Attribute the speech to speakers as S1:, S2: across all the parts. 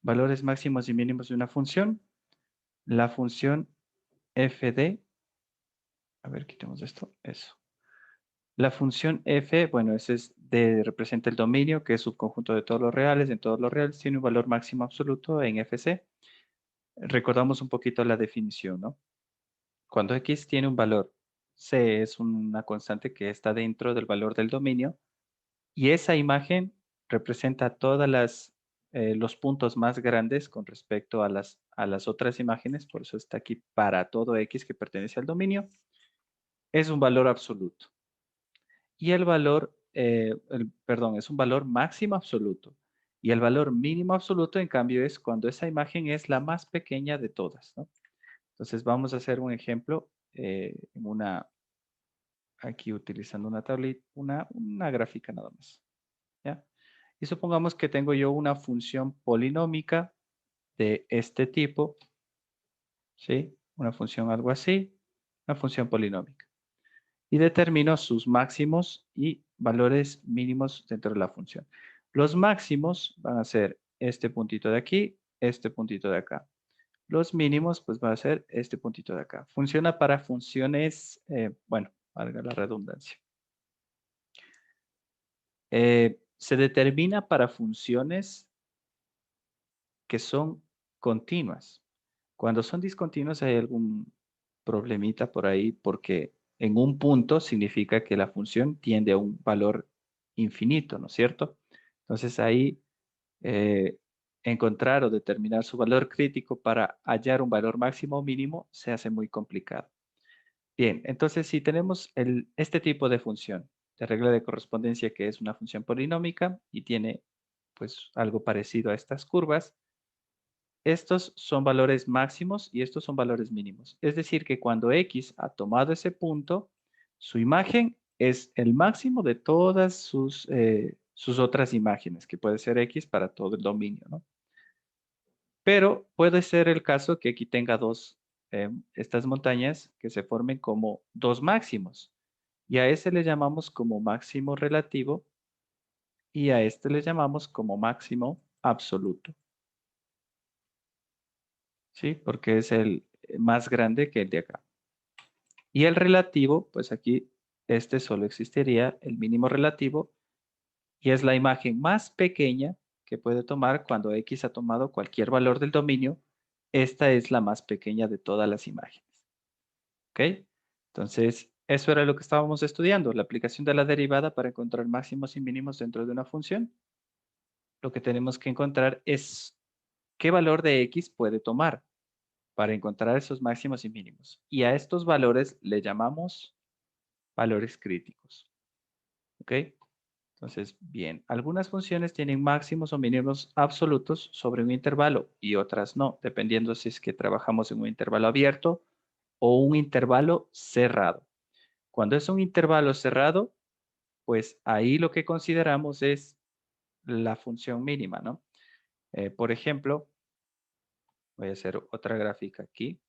S1: valores máximos y mínimos de una función. La función f de, a ver, quitemos esto, eso. La función f, bueno, ese es de, representa el dominio, que es subconjunto de todos los reales. En todos los reales tiene un valor máximo absoluto en fc. Recordamos un poquito la definición, ¿no? Cuando x tiene un valor, c es una constante que está dentro del valor del dominio, y esa imagen representa los puntos más grandes con respecto a las otras imágenes, por eso está aquí para todo x que pertenece al dominio, es un valor absoluto. Y el valor, perdón, es un valor máximo absoluto. Y el valor mínimo absoluto, en cambio, es cuando esa imagen es la más pequeña de todas, ¿no? Entonces vamos a hacer un ejemplo aquí utilizando una tablita, una gráfica nada más, ¿ya? Y supongamos que tengo yo una función polinómica de este tipo, ¿sí? Una función algo así, una función polinómica. Y determino sus máximos y valores mínimos dentro de la función. Los máximos van a ser este puntito de aquí, este puntito de acá. Los mínimos, pues va a ser este puntito de acá. Funciona para funciones, bueno, valga la redundancia. Se determina para funciones que son continuas. Cuando son discontinuas hay algún problemita por ahí porque en un punto significa que la función tiende a un valor infinito, ¿no es cierto? Entonces ahí eh, encontrar o determinar su valor crítico para hallar un valor máximo o mínimo se hace muy complicado. Bien, entonces si tenemos este tipo de función de regla de correspondencia que es una función polinómica y tiene pues algo parecido a estas curvas, estos son valores máximos y estos son valores mínimos. Es decir, que cuando X ha tomado ese punto, su imagen es el máximo de todas sus otras imágenes, que puede ser X para todo el dominio, ¿no? Pero puede ser el caso que aquí tenga estas montañas que se formen como dos máximos. Y a ese le llamamos como máximo relativo y a este le llamamos como máximo absoluto. ¿Sí? Porque es el más grande que el de acá. Y el relativo, pues aquí este solo existiría el mínimo relativo y es la imagen más pequeña que puede tomar cuando X ha tomado cualquier valor del dominio. Esta es la más pequeña de todas las imágenes. ¿Ok? Entonces, eso era lo que estábamos estudiando, la aplicación de la derivada para encontrar máximos y mínimos dentro de una función. Lo que tenemos que encontrar es qué valor de X puede tomar para encontrar esos máximos y mínimos. Y a estos valores le llamamos valores críticos. ¿Ok? Entonces, bien, algunas funciones tienen máximos o mínimos absolutos sobre un intervalo y otras no, dependiendo si es que trabajamos en un intervalo abierto o un intervalo cerrado. Cuando es un intervalo cerrado, pues ahí lo que consideramos es la función mínima, ¿no? Por ejemplo, voy a hacer otra gráfica aquí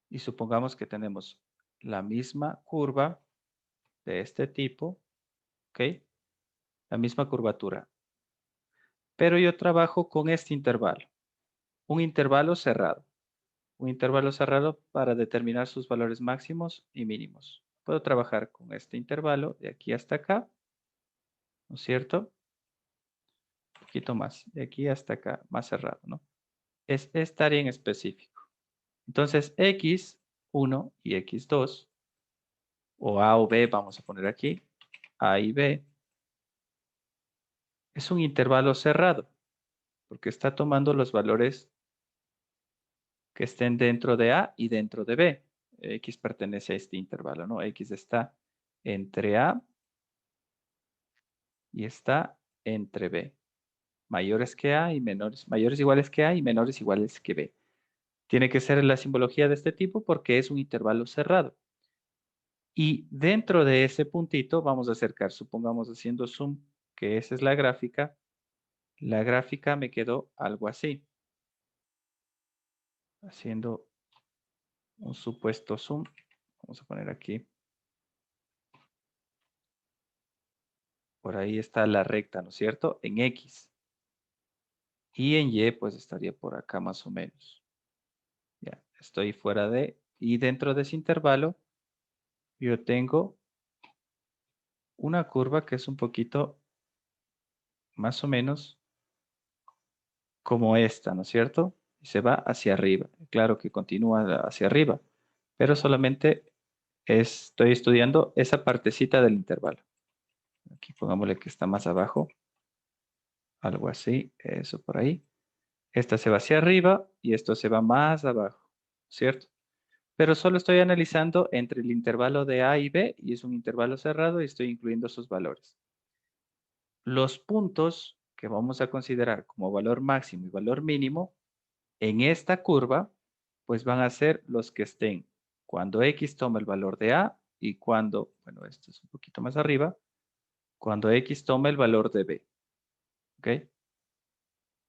S1: y supongamos que tenemos la misma curva de este tipo, ¿ok? La misma curvatura. Pero yo trabajo con este intervalo, un intervalo cerrado. Un intervalo cerrado para determinar sus valores máximos y mínimos. Puedo trabajar con este intervalo de aquí hasta acá, ¿no es cierto? Un poquito más, de aquí hasta acá, más cerrado, ¿no? Es esta área en específico. Entonces, x1 y x2, o a o b, vamos a poner aquí, a y b, es un intervalo cerrado, porque está tomando los valores que estén dentro de A y dentro de B. X pertenece a este intervalo, ¿no? X está entre A y está entre B. Mayores que A y menores, mayores iguales que A y menores iguales que B. Tiene que ser la simbología de este tipo porque es un intervalo cerrado. Y dentro de ese puntito vamos a acercar, supongamos haciendo zoom, que esa es la gráfica. La gráfica me quedó algo así. Haciendo un supuesto zoom. Vamos a poner aquí. Por ahí está la recta, ¿no es cierto? En X. Y en Y pues estaría por acá más o menos. Ya, estoy fuera de, y dentro de ese intervalo yo tengo una curva que es un poquito más o menos como esta, ¿no es cierto? Y se va hacia arriba. Claro que continúa hacia arriba, pero solamente estoy estudiando esa partecita del intervalo. Aquí pongámosle que está más abajo, algo así, eso por ahí. Esta se va hacia arriba y esto se va más abajo, ¿cierto? Pero solo estoy analizando entre el intervalo de A y B y es un intervalo cerrado y estoy incluyendo sus valores. Los puntos que vamos a considerar como valor máximo y valor mínimo en esta curva, pues van a ser los que estén cuando X toma el valor de A y cuando, bueno, esto es un poquito más arriba, cuando X toma el valor de B. ¿Ok?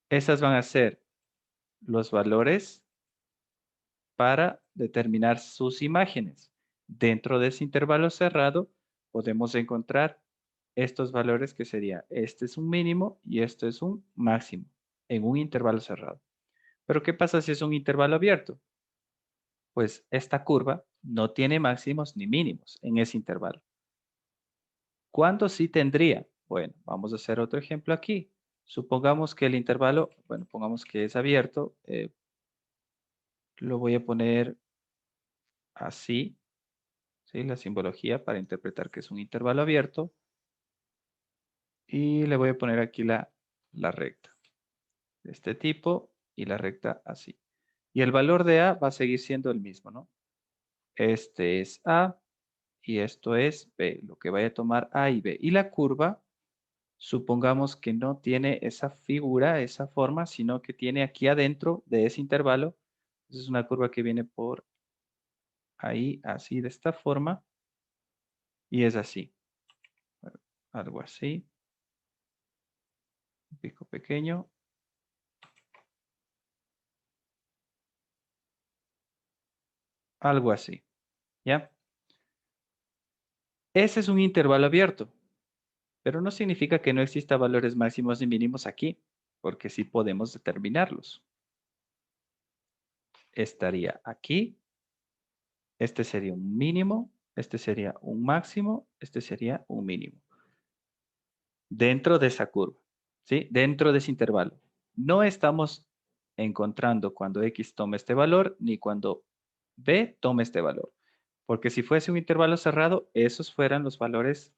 S1: Esas van a ser los valores para determinar sus imágenes. Dentro de ese intervalo cerrado podemos encontrar estos valores que sería, este es un mínimo y esto es un máximo en un intervalo cerrado. Pero ¿qué pasa si es un intervalo abierto? Pues esta curva no tiene máximos ni mínimos en ese intervalo. ¿Cuándo sí tendría? Bueno, vamos a hacer otro ejemplo aquí. Supongamos que el intervalo, bueno, pongamos que es abierto, lo voy a poner así, ¿sí? La simbología para interpretar que es un intervalo abierto. Y le voy a poner aquí la recta de este tipo y la recta así. Y el valor de A va a seguir siendo el mismo, ¿no? Este es A y esto es B, lo que vaya a tomar A y B. Y la curva, supongamos que no tiene esa figura, esa forma, sino que tiene aquí adentro de ese intervalo. Es una curva que viene por ahí, así, de esta forma. Y es así. Bueno, algo así. Un pico pequeño. Algo así. ¿Ya? Ese es un intervalo abierto, pero no significa que no exista valores máximos ni mínimos aquí, porque sí podemos determinarlos. Estaría aquí, este sería un mínimo, este sería un máximo, este sería un mínimo. Dentro de esa curva, ¿sí? Dentro de ese intervalo. No estamos encontrando cuando X toma este valor, ni cuando B toma este valor. Porque si fuese un intervalo cerrado, esos fueran los valores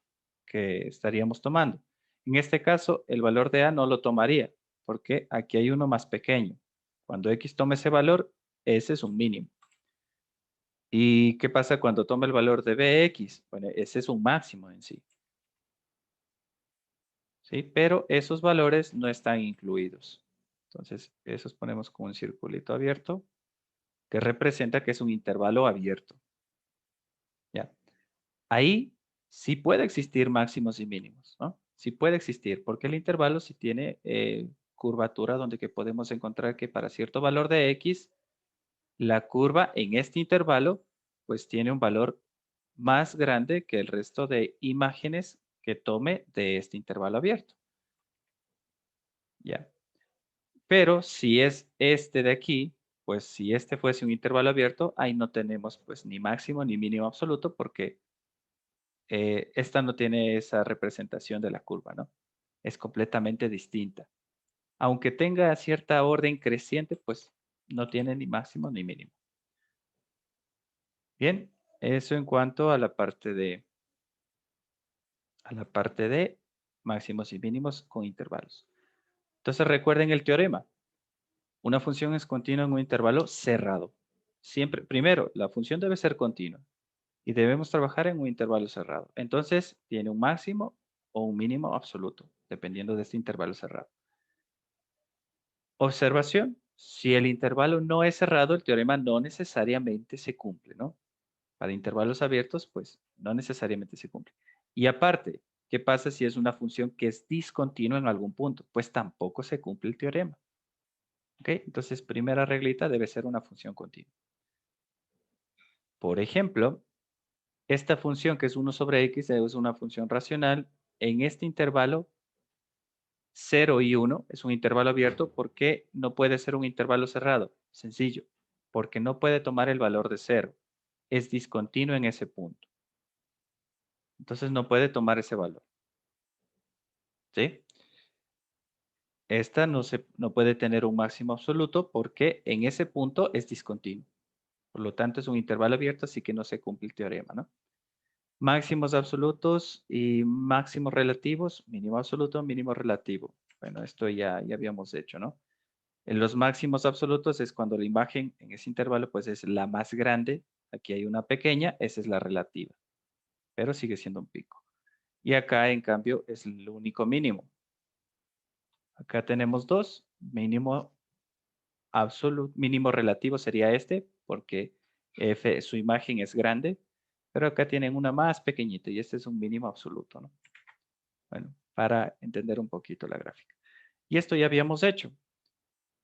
S1: que estaríamos tomando. En este caso, el valor de A no lo tomaría, porque aquí hay uno más pequeño. Cuando X toma ese valor, ese es un mínimo. ¿Y qué pasa cuando toma el valor de BX? Bueno, ese es un máximo en sí. ¿Sí? Pero esos valores no están incluidos. Entonces, esos ponemos con un circulito abierto que representa que es un intervalo abierto. ¿Ya? Ahí sí puede existir máximos y mínimos, ¿no? Sí puede existir, porque el intervalo sí tiene curvatura donde que podemos encontrar que para cierto valor de X, la curva en este intervalo, pues tiene un valor más grande que el resto de imágenes que tome de este intervalo abierto. ¿Ya? Pero si es este de aquí, pues si este fuese un intervalo abierto, ahí no tenemos pues ni máximo ni mínimo absoluto porque esta no tiene esa representación de la curva, ¿no? Es completamente distinta. Aunque tenga cierta orden creciente, pues no tiene ni máximo ni mínimo. Bien, eso en cuanto a la parte de máximos y mínimos con intervalos. Entonces recuerden el teorema. Una función es continua en un intervalo cerrado. Siempre, primero, la función debe ser continua y debemos trabajar en un intervalo cerrado. Entonces, tiene un máximo o un mínimo absoluto, dependiendo de este intervalo cerrado. Observación. Si el intervalo no es cerrado, el teorema no necesariamente se cumple, ¿no? Para intervalos abiertos, pues no necesariamente se cumple. Y aparte, ¿qué pasa si es una función que es discontinua en algún punto? Pues tampoco se cumple el teorema. ¿Ok? Entonces, primera reglita debe ser una función continua. Por ejemplo, esta función que es 1 sobre x es una función racional. En este intervalo 0 y 1 es un intervalo abierto. ¿Por qué no puede ser un intervalo cerrado? Sencillo, porque no puede tomar el valor de 0. Es discontinuo en ese punto. Entonces no puede tomar ese valor. ¿Sí? Esta no puede tener un máximo absoluto porque en ese punto es discontinuo. Por lo tanto, es un intervalo abierto, así que no se cumple el teorema, ¿no? Máximos absolutos y máximos relativos, mínimo absoluto, mínimo relativo. Bueno, esto ya habíamos hecho, ¿no? En los máximos absolutos es cuando la imagen en ese intervalo pues es la más grande. Aquí hay una pequeña, esa es la relativa, pero sigue siendo un pico. Y acá, en cambio, es el único mínimo. Acá tenemos dos, mínimo absoluto, mínimo relativo sería este, porque f, su imagen es grande, pero acá tienen una más pequeñita y este es un mínimo absoluto, ¿no? Bueno, para entender un poquito la gráfica. Y esto ya habíamos hecho.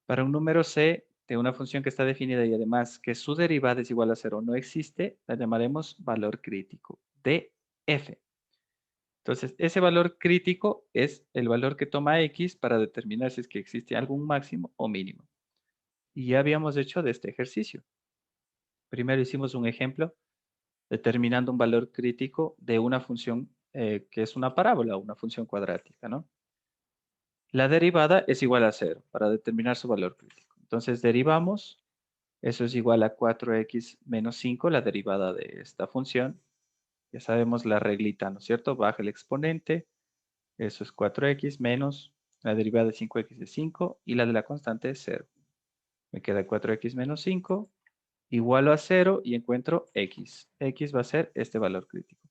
S1: Para un número c de una función que está definida y además que su derivada es igual a 0 no existe, la llamaremos valor crítico de f. Entonces, ese valor crítico es el valor que toma x para determinar si es que existe algún máximo o mínimo. Y ya habíamos hecho de este ejercicio. Primero hicimos un ejemplo determinando un valor crítico de una función que es una parábola, una función cuadrática, ¿no? La derivada es igual a 0 para determinar su valor crítico. Entonces derivamos, eso es igual a 4x menos 5, la derivada de esta función. Ya sabemos la reglita, ¿no es cierto? Baja el exponente, eso es 4x menos la derivada de 5x es 5 y la de la constante es 0. Me queda 4x menos 5 igual a 0 y encuentro x. X va a ser este valor crítico,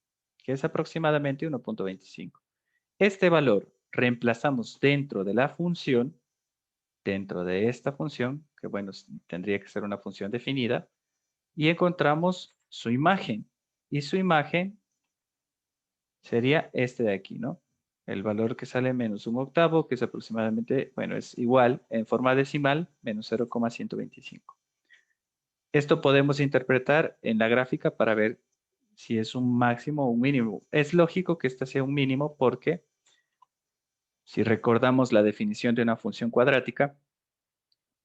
S1: que es aproximadamente 1.25. Este valor reemplazamos dentro de la función, dentro de esta función, que bueno, tendría que ser una función definida, y encontramos su imagen. Y su imagen sería este de aquí, ¿no? El valor que sale menos un octavo, que es aproximadamente, bueno, es igual en forma decimal, menos 0,125. Esto podemos interpretar en la gráfica para ver si es un máximo o un mínimo. Es lógico que este sea un mínimo porque si recordamos la definición de una función cuadrática,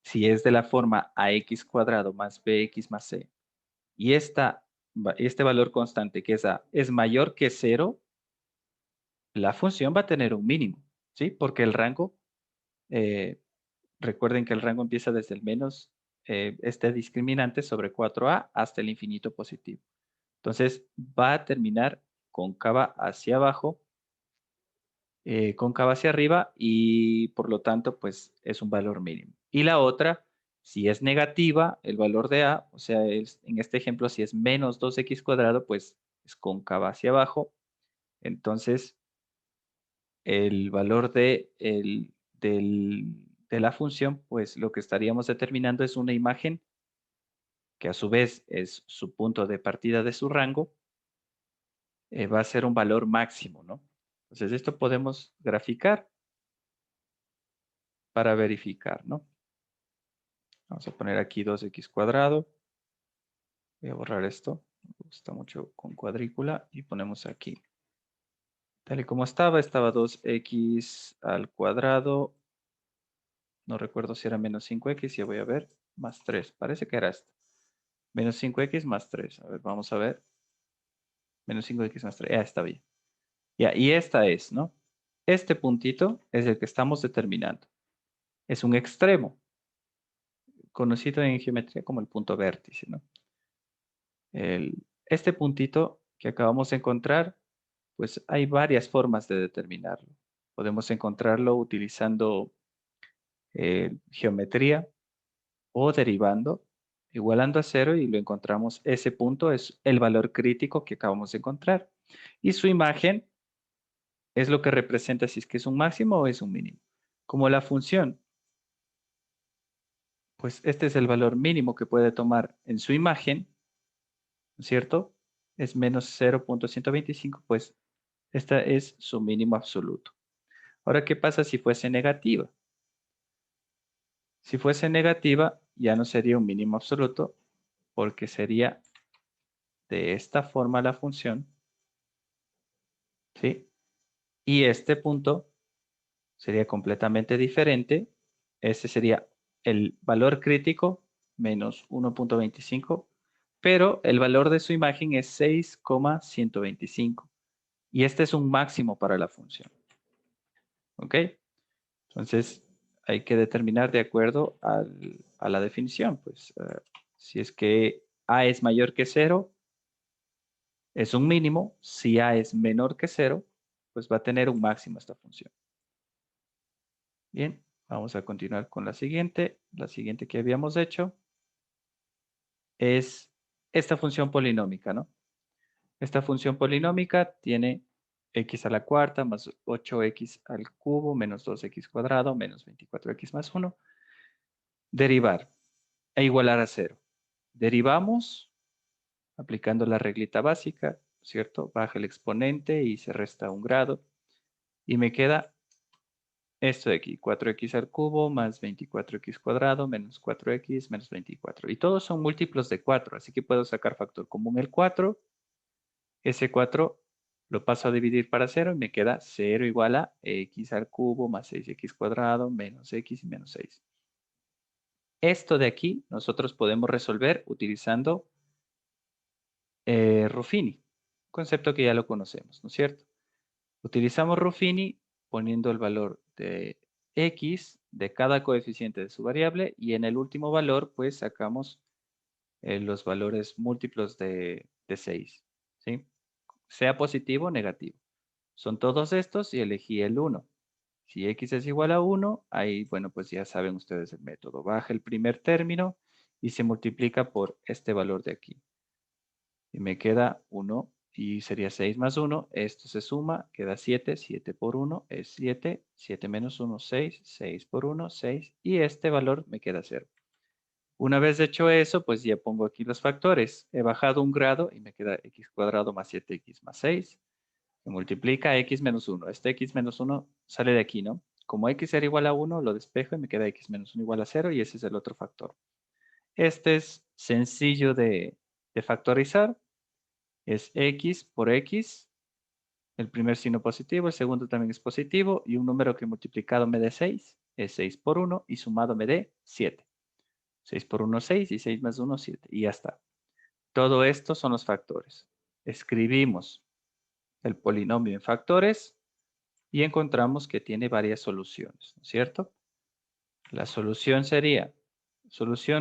S1: si es de la forma ax cuadrado más bx más c y este valor constante que es a es mayor que 0, la función va a tener un mínimo, ¿sí? Porque el rango, eh, recuerden que el rango empieza desde el menos este discriminante sobre 4a hasta el infinito positivo. Entonces va a terminar cóncava hacia abajo, cóncava hacia arriba y por lo tanto pues es un valor mínimo. Y la otra, si es negativa el valor de a, o sea, en este ejemplo si es menos 2x cuadrado pues es cóncava hacia abajo. Entonces el valor de la función pues lo que estaríamos determinando es una imagen que a su vez es su punto de partida de su rango, va a ser un valor máximo, ¿no? Entonces, esto podemos graficar para verificar, ¿no? Vamos a poner aquí 2x cuadrado. Voy a borrar esto. Me gusta mucho con cuadrícula y ponemos aquí. Tal y como estaba 2x al cuadrado. No recuerdo si era menos 5x, ya voy a ver. Más 3, parece que era esto. Menos 5x más 3. A ver, vamos a ver. Menos 5x más 3. Ya está bien. Ya, y esta es, ¿no? Este puntito es el que estamos determinando. Es un extremo, conocido en geometría como el punto vértice, ¿no? Este puntito que acabamos de encontrar, pues hay varias formas de determinarlo. Podemos encontrarlo utilizando geometría o derivando, igualando a 0 y lo encontramos. Ese punto es el valor crítico que acabamos de encontrar. Y su imagen es lo que representa si es que es un máximo o es un mínimo. Como la función, pues este es el valor mínimo que puede tomar en su imagen, ¿no es cierto? Es menos 0.125, pues esta es su mínimo absoluto. Ahora, ¿qué pasa si fuese negativa? Si fuese negativa, ya no sería un mínimo absoluto, porque sería de esta forma la función, ¿sí? Y este punto sería completamente diferente. Este sería el valor crítico menos 1.25, pero el valor de su imagen es 6,125. Y este es un máximo para la función. ¿Ok? Entonces, hay que determinar de acuerdo a la definición. Pues, si es que A es mayor que 0, es un mínimo. Si A es menor que 0, pues va a tener un máximo esta función. Bien, vamos a continuar con la siguiente. La siguiente que habíamos hecho es esta función polinómica, ¿no? Esta función polinómica tiene x a la cuarta más 8x al cubo menos 2x cuadrado menos 24x más 1. Derivar e igualar a 0. Derivamos aplicando la reglita básica, ¿cierto? Baja el exponente y se resta un grado. Y me queda esto de aquí, 4x al cubo más 24x cuadrado menos 4x menos 24. Y todos son múltiplos de 4, así que puedo sacar factor común el 4. Ese 4 lo paso a dividir para 0 y me queda 0 igual a x al cubo más 6x cuadrado menos x y menos 6. Esto de aquí nosotros podemos resolver utilizando Ruffini, concepto que ya lo conocemos, ¿no es cierto? Utilizamos Ruffini poniendo el valor de x de cada coeficiente de su variable y en el último valor pues sacamos los valores múltiplos de 6, ¿sí? Sea positivo o negativo. Son todos estos y elegí el 1. Si x es igual a 1, ahí, bueno, pues ya saben ustedes el método. Baja el primer término y se multiplica por este valor de aquí. Y me queda 1 y sería 6 más 1. Esto se suma, queda 7. 7 por 1 es 7. 7 menos 1, 6. 6 por 1, 6. Y este valor me queda 0. Una vez hecho eso, pues ya pongo aquí los factores. He bajado un grado y me queda x cuadrado más 7x más 6. Se multiplica x menos 1. Este x menos 1 sale de aquí, ¿no? Como x era igual a 1, lo despejo y me queda x menos 1 igual a 0 y ese es el otro factor. Este es sencillo de factorizar. Es x por x, el primer signo positivo, el segundo también es positivo, y un número que multiplicado me dé 6, es 6 por 1, y sumado me dé 7. 6 por 1, 6, y 6 más 1, 7, y ya está. Todo esto son los factores. Escribimos el polinomio en factores, y encontramos que tiene varias soluciones, ¿no es cierto? La solución sería,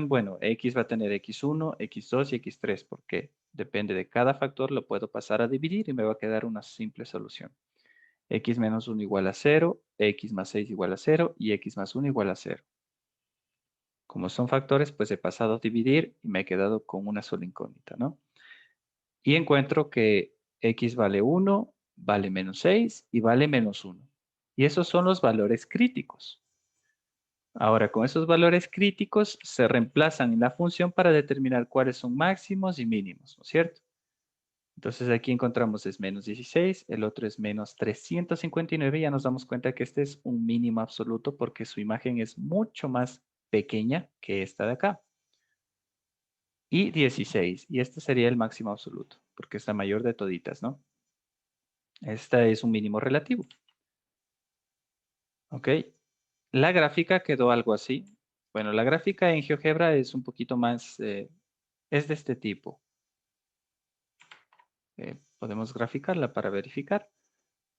S1: bueno, x va a tener x1, x2 y x3, porque depende de cada factor, lo puedo pasar a dividir y me va a quedar una simple solución. X menos 1 igual a 0, x más 6 igual a 0 y x más 1 igual a 0. Como son factores, pues he pasado a dividir y me he quedado con una sola incógnita, ¿no? Y encuentro que x vale 1, vale menos 6 y vale menos 1. Y esos son los valores críticos. Ahora, con esos valores críticos se reemplazan en la función para determinar cuáles son máximos y mínimos, ¿no es cierto? Entonces aquí encontramos es menos 16, el otro es menos 359 y ya nos damos cuenta que este es un mínimo absoluto porque su imagen es mucho más pequeña que esta de acá. Y 16, y este sería el máximo absoluto, porque es la mayor de toditas, ¿no? Esta es un mínimo relativo. ¿Ok? La gráfica quedó algo así. Bueno, la gráfica en GeoGebra es un poquito más, es de este tipo. Podemos graficarla para verificar.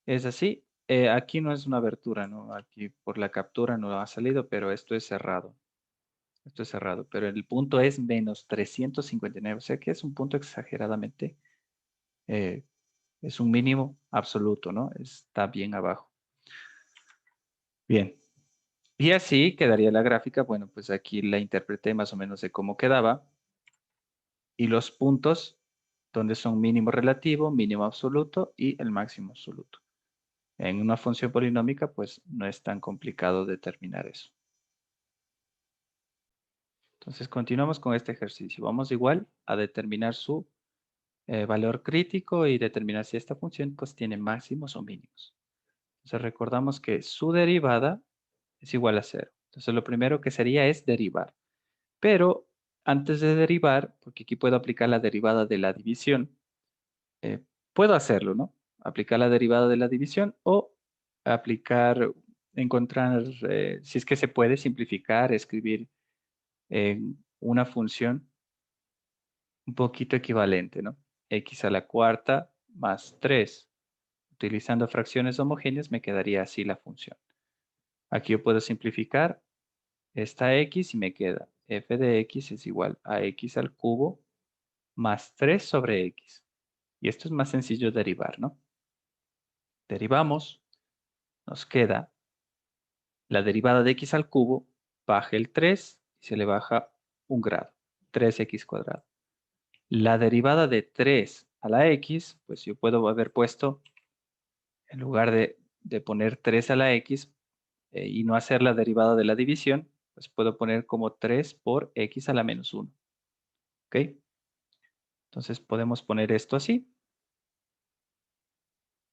S1: Es así. Aquí no es una abertura, ¿no? Aquí por la captura no ha salido, pero esto es cerrado. Esto es cerrado, pero el punto es menos 359, o sea que es un punto exageradamente, eh, es un mínimo absoluto, ¿no? Está bien abajo. Bien. Y así quedaría la gráfica. Bueno, pues aquí la interpreté más o menos de cómo quedaba. Y los puntos donde son mínimo relativo, mínimo absoluto y el máximo absoluto. En una función polinómica, pues no es tan complicado determinar eso. Entonces, continuamos con este ejercicio. Vamos igual a determinar su valor crítico y determinar si esta función pues tiene máximos o mínimos. Entonces, recordamos que su derivada es igual a 0. Entonces, lo primero que sería es derivar. Pero antes de derivar, porque aquí puedo aplicar la derivada de la división, puedo hacerlo, ¿no? Aplicar la derivada de la división o aplicar encontrar, si es que se puede simplificar, escribir una función un poquito equivalente, ¿no? X a la cuarta más 3. Utilizando fracciones homogéneas me quedaría así la función. Aquí yo puedo simplificar esta X y me queda f de X es igual a X al cubo más 3 sobre X. Y esto es más sencillo derivar, ¿no? Derivamos, nos queda la derivada de X al cubo, baja el 3 y se le baja un grado, 3X cuadrado. La derivada de 3 a la X, pues yo puedo haber puesto, en lugar de poner 3 a la X y no hacer la derivada de la división, pues puedo poner como 3 por X a la menos 1. ¿Ok? Entonces podemos poner esto así.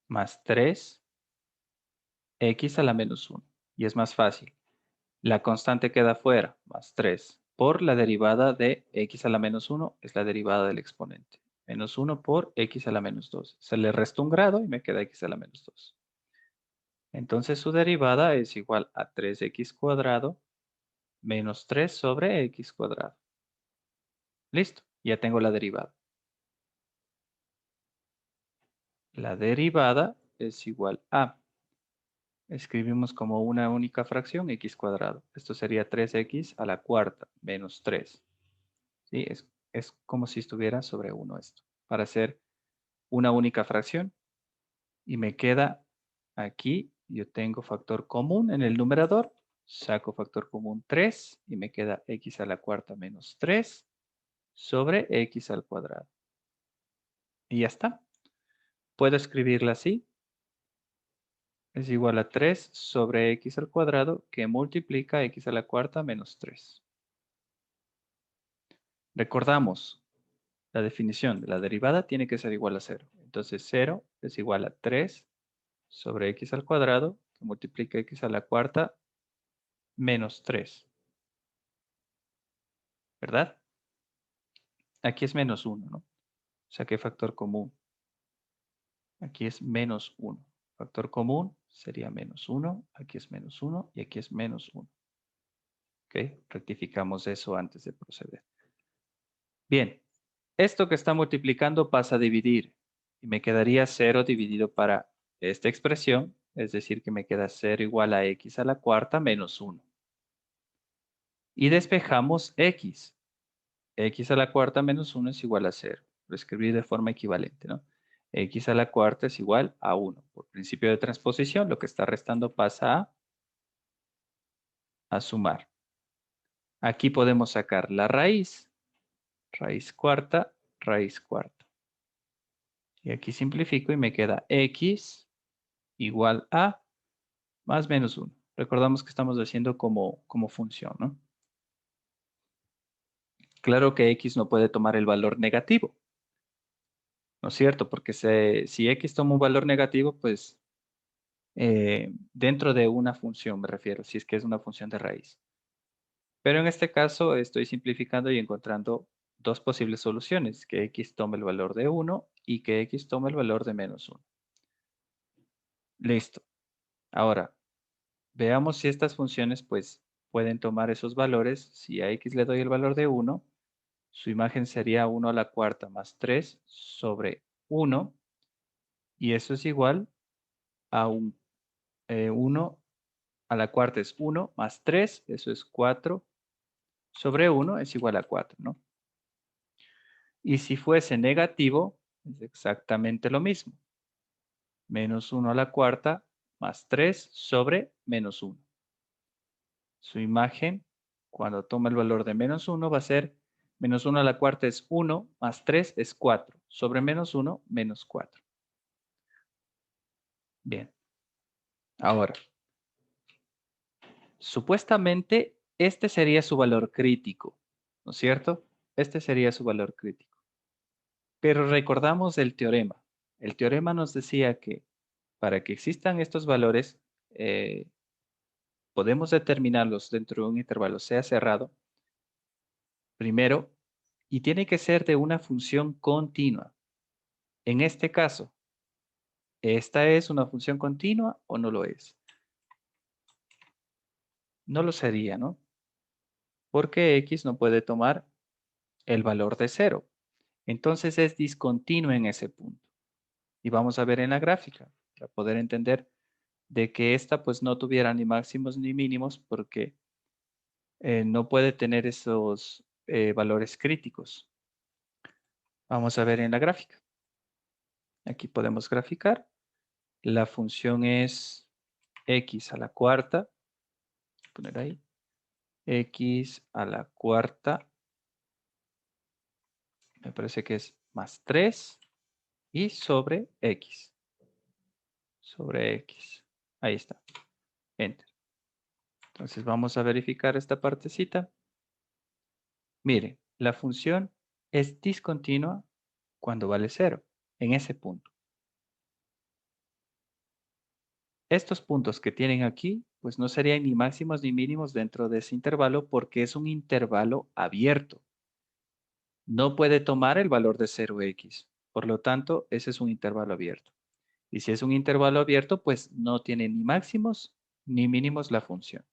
S1: Más 3 X a la menos 1. Y es más fácil. La constante queda fuera, más 3, por la derivada de X a la menos 1, es la derivada del exponente. Menos 1 por X a la menos 2. Se le resta un grado y me queda X a la menos 2. Entonces su derivada es igual a 3X cuadrado menos 3 sobre X cuadrado. Listo, ya tengo la derivada. La derivada es igual a, escribimos como una única fracción x cuadrado. Esto sería 3x a la cuarta menos 3. ¿Sí? Es como si estuviera sobre 1 esto. Para hacer una única fracción. Y me queda aquí, yo tengo factor común en el numerador. Saco factor común 3 y me queda x a la cuarta menos 3 sobre x al cuadrado. Y ya está. Puedo escribirla así. Es igual a 3 sobre x al cuadrado que multiplica x a la cuarta menos 3. Recordamos, la definición de la derivada tiene que ser igual a 0. Entonces 0 es igual a 3 sobre x al cuadrado que multiplica x a la cuarta menos 3. ¿Verdad? Aquí es menos 1, ¿no? Saqué factor común. Aquí es menos 1. Factor común sería menos 1. Aquí es menos 1 y aquí es menos 1. ¿Ok? Rectificamos eso antes de proceder. Bien. Esto que está multiplicando pasa a dividir. Y me quedaría 0 dividido para esta expresión. Es decir, que me queda 0 igual a x a la cuarta menos 1. Y despejamos x. X a la cuarta menos 1 es igual a 0. Lo escribí de forma equivalente, ¿no? X a la cuarta es igual a 1. Por principio de transposición, lo que está restando pasa a sumar. Aquí podemos sacar la raíz. Raíz cuarta, raíz cuarta. Y aquí simplifico y me queda x igual a más menos 1. Recordamos que estamos haciendo como función, ¿no? Claro que x no puede tomar el valor negativo, ¿no es cierto? Porque si x toma un valor negativo, pues dentro de una función me refiero, si es que es una función de raíz. Pero en este caso estoy simplificando y encontrando dos posibles soluciones, que x tome el valor de 1 y que x tome el valor de menos 1. Listo. Ahora, veamos si estas funciones pues pueden tomar esos valores. Si a x le doy el valor de 1, su imagen sería 1 a la cuarta más 3 sobre 1. Y eso es igual a 1 a la cuarta es 1 más 3, eso es 4 sobre 1 es igual a 4, ¿no? Y si fuese negativo, es exactamente lo mismo. Menos 1 a la cuarta más 3 sobre menos 1. Su imagen, cuando toma el valor de menos 1, va a ser menos 1 a la cuarta es 1, más 3 es 4. Sobre menos 1, menos 4. Bien. Ahora, supuestamente este sería su valor crítico, ¿no es cierto? Este sería su valor crítico. Pero recordamos el teorema. El teorema nos decía que para que existan estos valores, podemos determinarlos dentro de un intervalo sea cerrado, primero, y tiene que ser de una función continua. En este caso, ¿esta es una función continua o no lo es? No lo sería, ¿no? Porque x no puede tomar el valor de 0. Entonces es discontinuo en ese punto. Y vamos a ver en la gráfica para poder entender de que esta pues no tuviera ni máximos ni mínimos porque no puede tener esos valores críticos. Vamos a ver en la gráfica. Aquí podemos graficar. La función es x a la cuarta. Poner ahí. X a la cuarta. Me parece que es más 3. Y sobre x. Sobre x. Ahí está. Enter. Entonces vamos a verificar esta partecita. Mire, la función es discontinua cuando vale 0, en ese punto. Estos puntos que tienen aquí, pues no serían ni máximos ni mínimos dentro de ese intervalo porque es un intervalo abierto. No puede tomar el valor de 0x. Por lo tanto, ese es un intervalo abierto. Y si es un intervalo abierto, pues no tiene ni máximos ni mínimos la función.